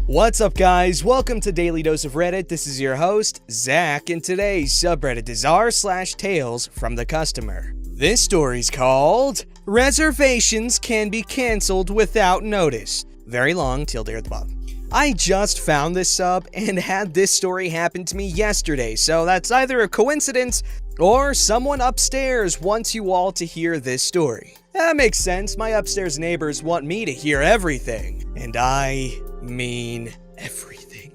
What's up, guys? Welcome to Daily Dose of Reddit. This is your host, Zach, and today's subreddit is r/Tales from the Customer. This story's called Reservations Can Be Cancelled Without Notice. Very long, tilde at the bottom. I just found this sub and had this story happen to me yesterday, so that's either a coincidence or someone upstairs wants you all to hear this story. That makes sense. My upstairs neighbors want me to hear everything, and I mean everything.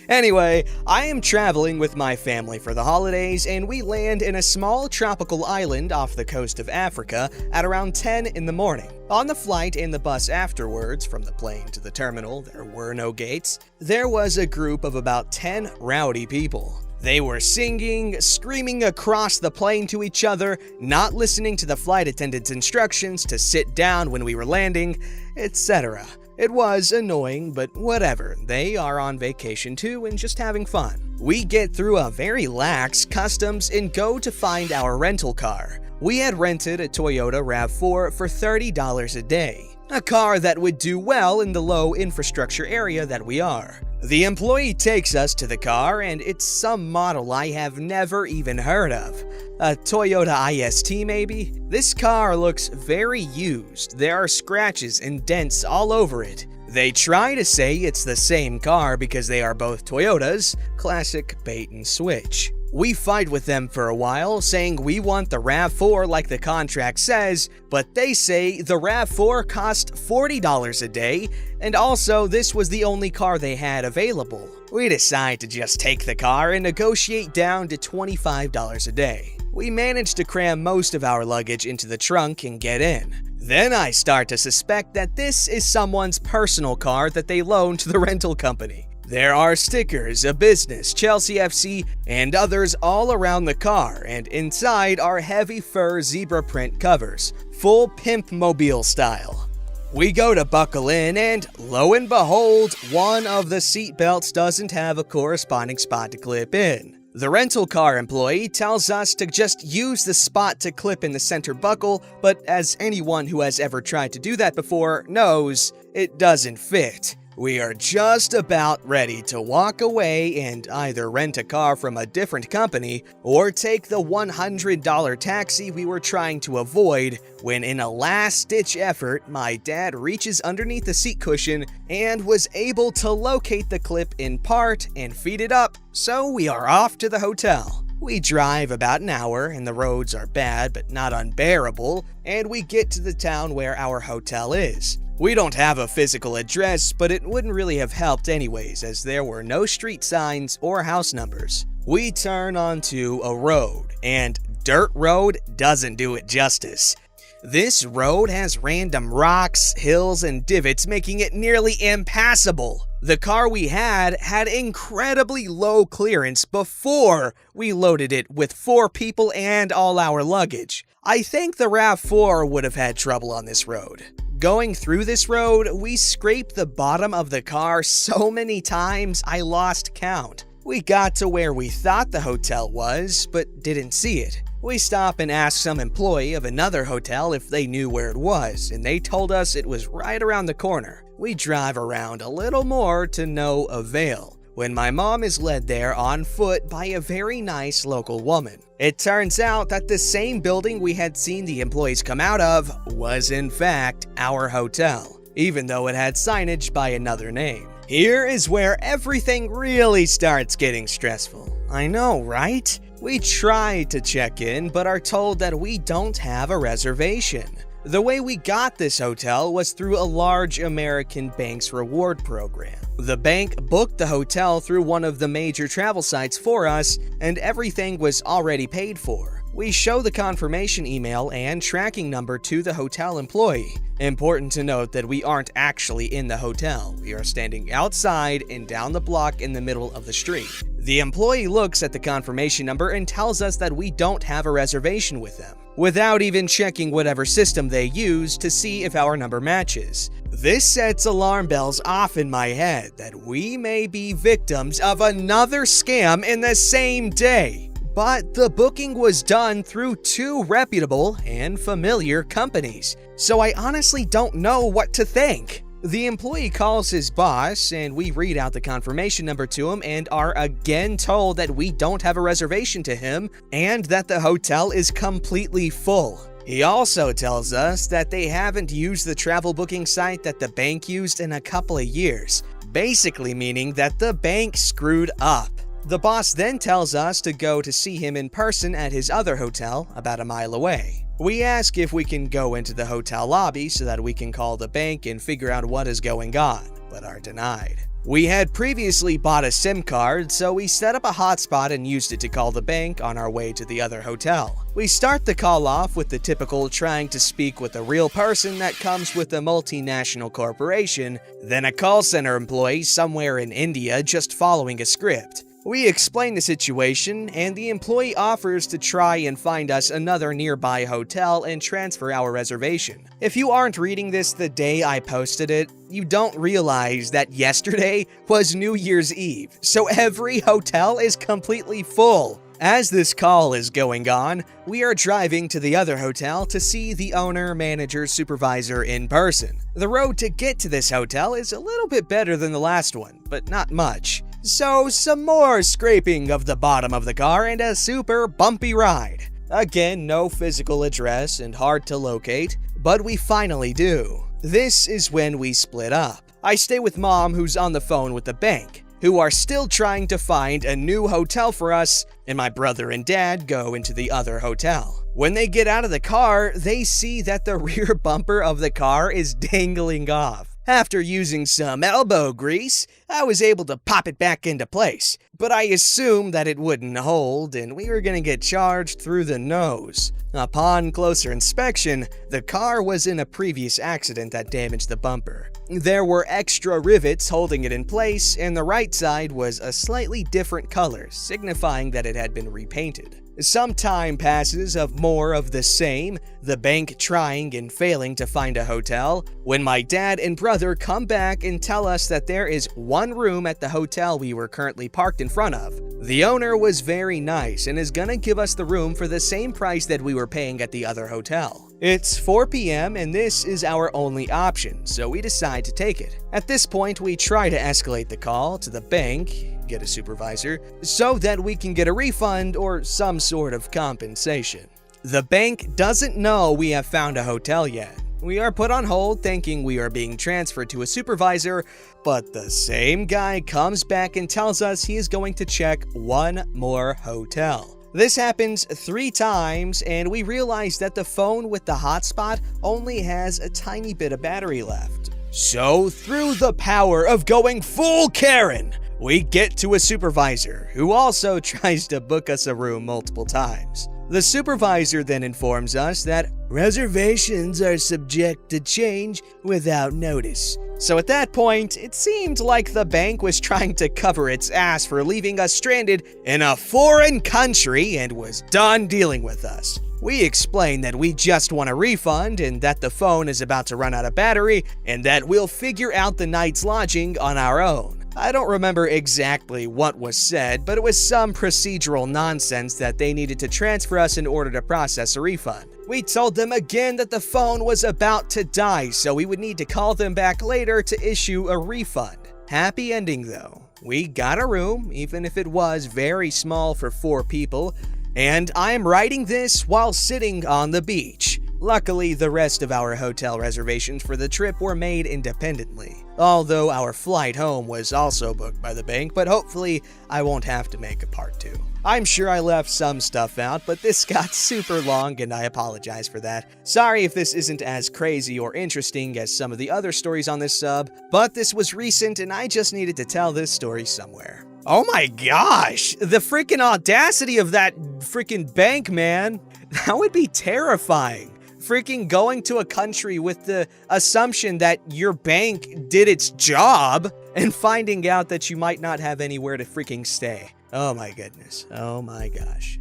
Anyway, I am traveling with my family for the holidays, and we land in a small tropical island off the coast of Africa at around 10 in the morning. On the flight and the bus afterwards, from the plane to the terminal, there were no gates. There was a group of about 10 rowdy people. They were singing, screaming across the plane to each other, not listening to the flight attendant's instructions to sit down when we were landing, etc. It was annoying, but whatever. They are on vacation too and just having fun. We get through a very lax customs and go to find our rental car. We had rented a Toyota RAV4 for $30 a day, a car that would do well in the low infrastructure area that we are. The employee takes us to the car, and it's some model I have never even heard of. A Toyota IST maybe? This car looks very used. There are scratches and dents all over it. They try to say it's the same car because they are both Toyotas. Classic bait and switch. We fight with them for a while, saying we want the RAV4 like the contract says, but they say the RAV4 cost $40 a day, and also this was the only car they had available. We decide to just take the car and negotiate down to $25 a day. We manage to cram most of our luggage into the trunk and get in. Then I start to suspect that this is someone's personal car that they loaned to the rental company. There are stickers, a business, Chelsea FC, and others all around the car, and inside are heavy fur zebra print covers, full pimp mobile style. We go to buckle in, and lo and behold, one of the seat belts doesn't have a corresponding spot to clip in. The rental car employee tells us to just use the spot to clip in the center buckle, but as anyone who has ever tried to do that before knows, it doesn't fit. We are just about ready to walk away and either rent a car from a different company or take the $100 taxi we were trying to avoid when, in a last-ditch effort, my dad reaches underneath the seat cushion and was able to locate the clip in part and feed it up, so we are off to the hotel. We drive about an hour, and the roads are bad but not unbearable, and we get to the town where our hotel is. We don't have a physical address, but it wouldn't really have helped anyways, as there were no street signs or house numbers. We turn onto a road, and dirt road doesn't do it justice. This road has random rocks, hills, and divots, making it nearly impassable. The car we had incredibly low clearance before we loaded it with 4 people and all our luggage. I think the RAV4 would have had trouble on this road. Going through this road, we scraped the bottom of the car so many times I lost count. We got to where we thought the hotel was, but didn't see it. We stop and ask some employee of another hotel if they knew where it was, and they told us it was right around the corner. We drive around a little more to no avail, when my mom is led there on foot by a very nice local woman. It turns out that the same building we had seen the employees come out of was in fact our hotel, even though it had signage by another name. Here is where everything really starts getting stressful. I know, right? We try to check in, but are told that we don't have a reservation. The way we got this hotel was through a large American bank's reward program. The bank booked the hotel through one of the major travel sites for us, and everything was already paid for. We show the confirmation email and tracking number to the hotel employee. Important to note that we aren't actually in the hotel. We are standing outside and down the block in the middle of the street. The employee looks at the confirmation number and tells us that we don't have a reservation with them, without even checking whatever system they use to see if our number matches. This sets alarm bells off in my head that we may be victims of another scam in the same day. But the booking was done through 2 reputable and familiar companies, so I honestly don't know what to think. The employee calls his boss, and we read out the confirmation number to him and are again told that we don't have a reservation to him and that the hotel is completely full. He also tells us that they haven't used the travel booking site that the bank used in a couple of years, basically meaning that the bank screwed up. The boss then tells us to go to see him in person at his other hotel about a mile away. We ask if we can go into the hotel lobby so that we can call the bank and figure out what is going on, but are denied. We had previously bought a SIM card, so we set up a hotspot and used it to call the bank on our way to the other hotel. We start the call off with the typical trying to speak with a real person that comes with a multinational corporation, then a call center employee somewhere in India just following a script. We explain the situation, and the employee offers to try and find us another nearby hotel and transfer our reservation. If you aren't reading this the day I posted it, you don't realize that yesterday was New Year's Eve, so every hotel is completely full. As this call is going on, we are driving to the other hotel to see the owner, manager, supervisor in person. The road to get to this hotel is a little bit better than the last one, but not much. So some more scraping of the bottom of the car and a super bumpy ride. Again, no physical address and hard to locate, but we finally do. This is when we split up. I stay with Mom, who's on the phone with the bank, who are still trying to find a new hotel for us, and my brother and dad go into the other hotel. When they get out of the car, they see that the rear bumper of the car is dangling off. After using some elbow grease, I was able to pop it back into place, but I assumed that it wouldn't hold and we were gonna get charged through the nose. Upon closer inspection, the car was in a previous accident that damaged the bumper. There were extra rivets holding it in place, and the right side was a slightly different color, signifying that it had been repainted. Some time passes of more of the same, the bank trying and failing to find a hotel, when my dad and brother come back and tell us that there is one room at the hotel we were currently parked in front of. The owner was very nice and is gonna give us the room for the same price that we were paying at the other hotel. It's 4 p.m. and this is our only option, so we decide to take it. At this point, we try to escalate the call to the bank, get a supervisor, so that we can get a refund or some sort of compensation. The bank doesn't know we have found a hotel yet. We are put on hold thinking we are being transferred to a supervisor, but the same guy comes back and tells us he is going to check one more hotel. This happens 3 times, and we realize that the phone with the hotspot only has a tiny bit of battery left. So, through the power of going full Karen, we get to a supervisor, who also tries to book us a room multiple times. The supervisor then informs us that reservations are subject to change without notice. So at that point, it seemed like the bank was trying to cover its ass for leaving us stranded in a foreign country and was done dealing with us. We explain that we just want a refund and that the phone is about to run out of battery and that we'll figure out the night's lodging on our own. I don't remember exactly what was said, but it was some procedural nonsense that they needed to transfer us in order to process a refund. We told them again that the phone was about to die, so we would need to call them back later to issue a refund. Happy ending though. We got a room, even if it was very small for 4 people, and I am writing this while sitting on the beach. Luckily, the rest of our hotel reservations for the trip were made independently, although our flight home was also booked by the bank, but hopefully I won't have to make a part 2. I'm sure I left some stuff out, but this got super long and I apologize for that. Sorry if this isn't as crazy or interesting as some of the other stories on this sub, but this was recent and I just needed to tell this story somewhere. Oh my gosh, the freaking audacity of that freaking bank, man. That would be terrifying. Freaking going to a country with the assumption that your bank did its job and finding out that you might not have anywhere to freaking stay. Oh my goodness. Oh my gosh.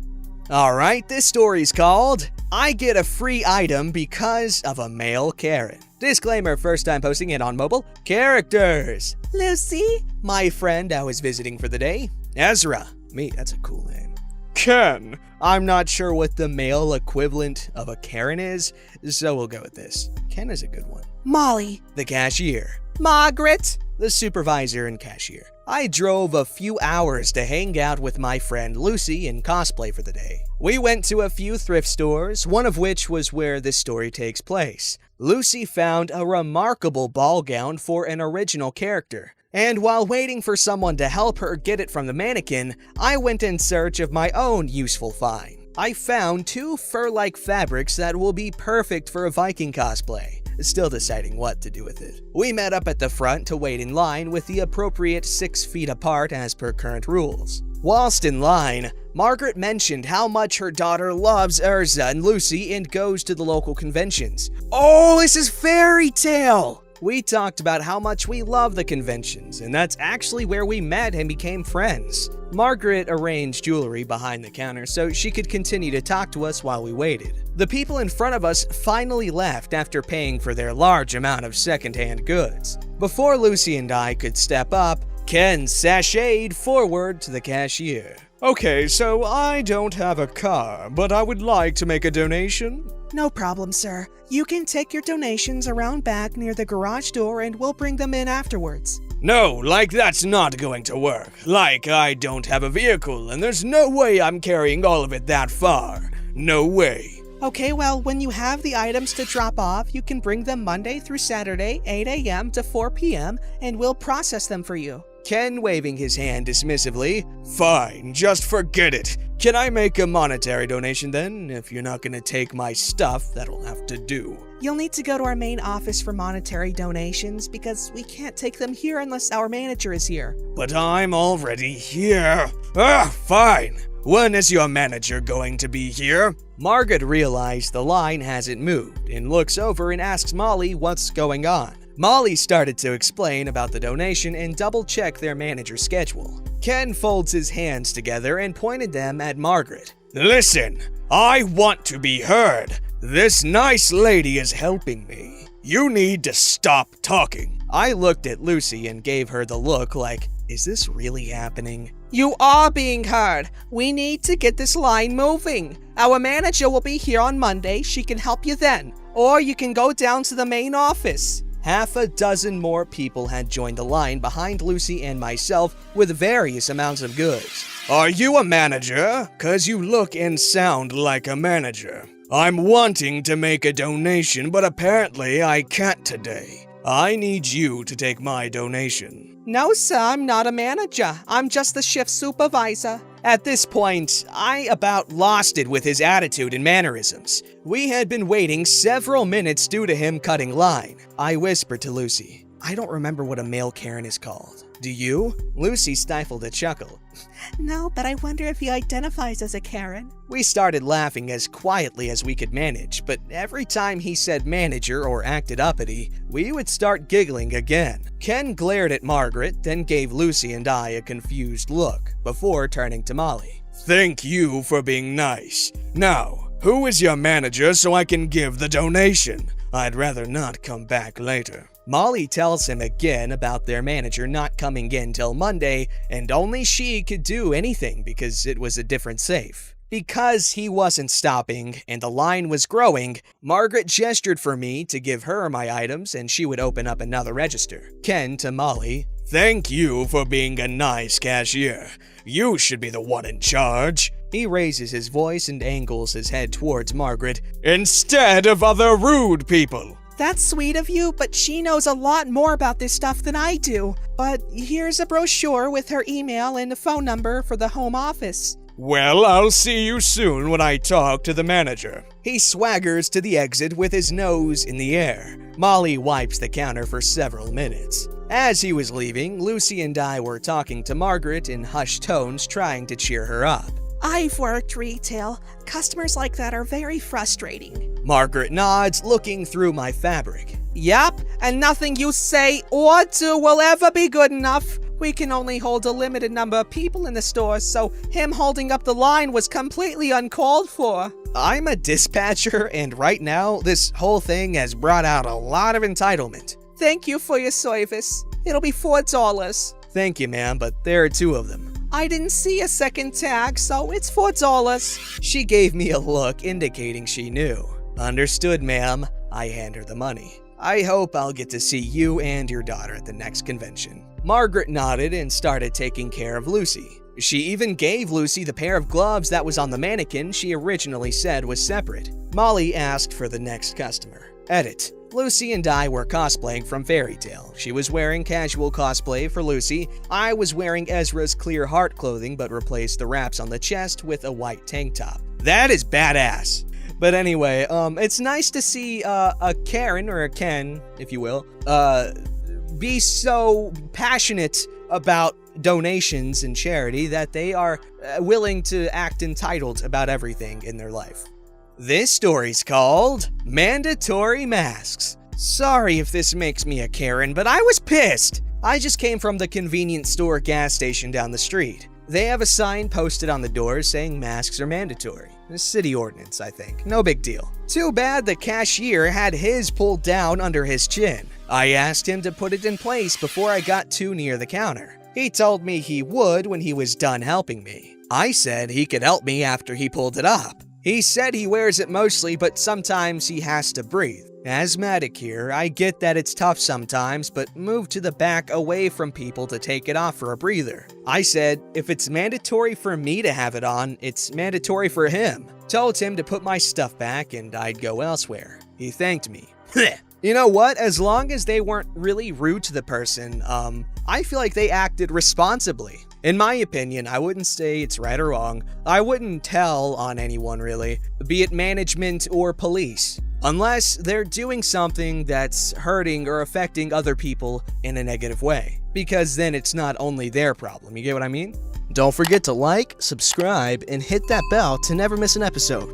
Alright, this story's called I Get a Free Item Because of a Male Karen. Disclaimer, first time posting it on mobile. Characters. Lucy, my friend I was visiting for the day. Ezra. Me, that's a cool name. Ken. I'm not sure what the male equivalent of a Karen is, so we'll go with this. Ken is a good one. Molly. The cashier. Margaret. The supervisor and cashier. I drove a few hours to hang out with my friend Lucy and cosplay for the day. We went to a few thrift stores, one of which was where this story takes place. Lucy found a remarkable ball gown for an original character, and while waiting for someone to help her get it from the mannequin, I went in search of my own useful find. I found 2 fur-like fabrics that will be perfect for a Viking cosplay. Still deciding what to do with it. We met up at the front to wait in line with the appropriate 6 feet apart as per current rules. Whilst in line, Margaret mentioned how much her daughter loves Urza and Lucy and goes to the local conventions. Oh, this is fairy tale! We talked about how much we love the conventions, and that's actually where we met and became friends. Margaret arranged jewelry behind the counter so she could continue to talk to us while we waited. The people in front of us finally left after paying for their large amount of secondhand goods. Before Lucy and I could step up, Ken sashayed forward to the cashier. Okay, so I don't have a car, but I would like to make a donation. No problem, sir. You can take your donations around back near the garage door and we'll bring them in afterwards. No, that's not going to work. I don't have a vehicle and there's no way I'm carrying all of it that far. No way. Okay, well, when you have the items to drop off, you can bring them Monday through Saturday, 8 a.m. to 4 p.m., and we'll process them for you. Ken waving his hand dismissively. Fine, just forget it. Can I make a monetary donation then? If you're not gonna take my stuff, that'll have to do. You'll need to go to our main office for monetary donations because we can't take them here unless our manager is here. But I'm already here. Fine. When is your manager going to be here? Margaret realized the line hasn't moved and looks over and asks Molly what's going on. Molly started to explain about the donation and double-check their manager's schedule. Ken folds his hands together and pointed them at Margaret. Listen, I want to be heard. This nice lady is helping me. You need to stop talking. I looked at Lucy and gave her the look like, is this really happening? You are being heard. We need to get this line moving. Our manager will be here on Monday. She can help you then. Or you can go down to the main office. Half a dozen more people had joined the line behind Lucy and myself with various amounts of goods. Are you a manager? 'Cause you look and sound like a manager. I'm wanting to make a donation, but apparently I can't today. I need you to take my donation. No, sir, I'm not a manager. I'm just the shift supervisor. At this point, I about lost it with his attitude and mannerisms. We had been waiting several minutes due to him cutting line. I whispered to Lucy, I don't remember what a male Karen is called. Do you? Lucy stifled a chuckle. No, but I wonder if he identifies as a Karen. We started laughing as quietly as we could manage, but every time he said manager or acted uppity, we would start giggling again. Ken glared at Margaret, then gave Lucy and I a confused look, before turning to Molly. Thank you for being nice. Now, who is your manager so I can give the donation? I'd rather not come back later. Molly tells him again about their manager not coming in till Monday, and only she could do anything because it was a different safe. Because he wasn't stopping and the line was growing, Margaret gestured for me to give her my items and she would open up another register. Ken to Molly, thank you for being a nice cashier. You should be the one in charge. He raises his voice and angles his head towards Margaret, instead of other rude people. That's sweet of you, but she knows a lot more about this stuff than I do. But here's a brochure with her email and a phone number for the home office. Well, I'll see you soon when I talk to the manager. He swaggers to the exit with his nose in the air. Molly wipes the counter for several minutes. As he was leaving, Lucy and I were talking to Margaret in hushed tones, trying to cheer her up. I've worked retail. Customers like that are very frustrating. Margaret nods, looking through my fabric. Yup, and nothing you say or do will ever be good enough. We can only hold a limited number of people in the store, so him holding up the line was completely uncalled for. I'm a dispatcher, and right now, this whole thing has brought out a lot of entitlement. Thank you for your service. It'll be $4. Thank you, ma'am, but there are 2 of them. I didn't see a second tag, so it's $4. She gave me a look indicating she knew. Understood, ma'am. I hand her the money. I hope I'll get to see you and your daughter at the next convention." Margaret nodded and started taking care of Lucy. She even gave Lucy the pair of gloves that was on the mannequin she originally said was separate. Molly asked for the next customer. Edit. Lucy and I were cosplaying from Fairy Tale. She was wearing casual cosplay for Lucy. I was wearing Ezra's clear heart clothing but replaced the wraps on the chest with a white tank top. That is badass. But anyway, it's nice to see a Karen, or a Ken, if you will, be so passionate about donations and charity that they are willing to act entitled about everything in their life. This story's called Mandatory Masks. Sorry if this makes me a Karen, but I was pissed. I just came from the convenience store gas station down the street. They have a sign posted on the doors saying masks are mandatory. A city ordinance, I think. No big deal. Too bad the cashier had his pulled down under his chin. I asked him to put it in place before I got too near the counter. He told me he would when he was done helping me. I said he could help me after he pulled it up. He said he wears it mostly, but sometimes he has to breathe. Asthmatic here, I get that it's tough sometimes, but move to the back away from people to take it off for a breather. I said, if it's mandatory for me to have it on, it's mandatory for him. Told him to put my stuff back and I'd go elsewhere. He thanked me. You know what? As long as they weren't really rude to the person, I feel like they acted responsibly. In my opinion, I wouldn't say it's right or wrong. I wouldn't tell on anyone really, be it management or police, unless they're doing something that's hurting or affecting other people in a negative way. Because then it's not only their problem, you get what I mean? Don't forget to like, subscribe, and hit that bell to never miss an episode.